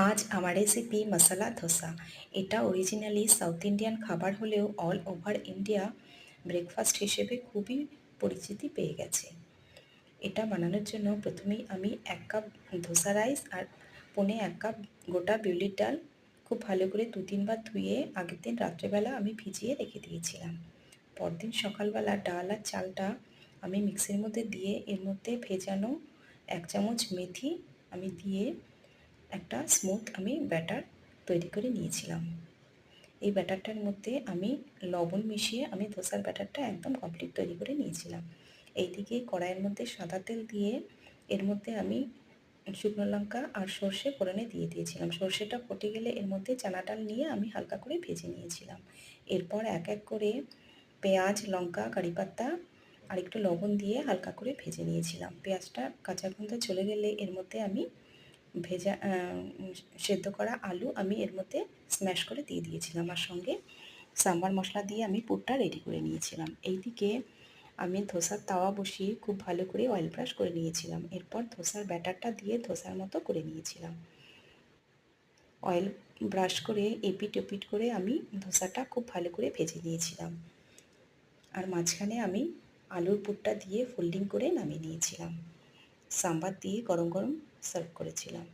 আজ আমার রেসিপি মশলা ধোসা। এটা অরিজিনালি সাউথ ইন্ডিয়ান খাবার হলেও অল ওভার ইন্ডিয়া ব্রেকফাস্ট হিসেবে খুবই পরিচিতি পেয়ে গেছে। এটা বানানোর জন্য প্রথমেই আমি 1 কাপ ধোসা রাইস আর 1.25 কাপ গোটা বিউলির ডাল খুব ভালো করে 2-3 বার ধুয়ে আগের দিন রাত্রেবেলা আমি ভিজিয়ে রেখে দিয়েছিলাম। পরদিন সকালবেলা ডাল আর চালটা আমি মিক্সির মধ্যে দিয়ে এর মধ্যে ভেজানো 1 চামচ মেথি আমি দিয়ে একটা স্মুথ আমি ব্যাটার তৈরি করে নিয়েছিলাম। এই ব্যাটারটার মধ্যে আমি লবণ মিশিয়ে আমি ধোসার ব্যাটারটা একদম কমপ্লিট তৈরি করে নিয়েছিলাম। এইদিকে কড়াইয়ের মধ্যে সাদা তেল দিয়ে এর মধ্যে আমি শুকনো লঙ্কা আর সর্ষে ফোড়নে দিয়ে দিয়েছিলাম। সর্ষেটা ফুটে গেলে এর মধ্যে চানা ডাল নিয়ে আমি হালকা করে ভেজে নিয়েছিলাম। এরপর এক এক করে পেঁয়াজ, লঙ্কা, কারিপাতা আর একটু লবণ দিয়ে হালকা করে ভেজে নিয়েছিলাম। পেঁয়াজটা কাঁচা গন্ধ চলে গেলে এর মধ্যে আমি ভেজা সেদ্ধ করা আলু আমি এর মধ্যে স্ম্যাশ করে দিয়ে দিয়েছিলাম, আর সঙ্গে সাম্বার মশলা দিয়ে আমি পুরটা রেডি করে নিয়েছিলাম। এইদিকে আমি ধোসার তাওয়া বসিয়ে খুব ভালো করে অয়েল ব্রাশ করে নিয়েছিলাম। এরপর ধোসার ব্যাটারটা দিয়ে ধোসার মতো করে নিয়েছিলাম। অয়েল ব্রাশ করে এপিট ওপিট করে আমি ধোসাটা খুব ভালো করে ভেজে নিয়েছিলাম, আর মাঝখানে আমি আলুর পুরটা দিয়ে ফোল্ডিং করে নামিয়ে নিয়েছিলাম। সাম্বার দিয়ে গরম গরম সার্ভ করেছিলাম।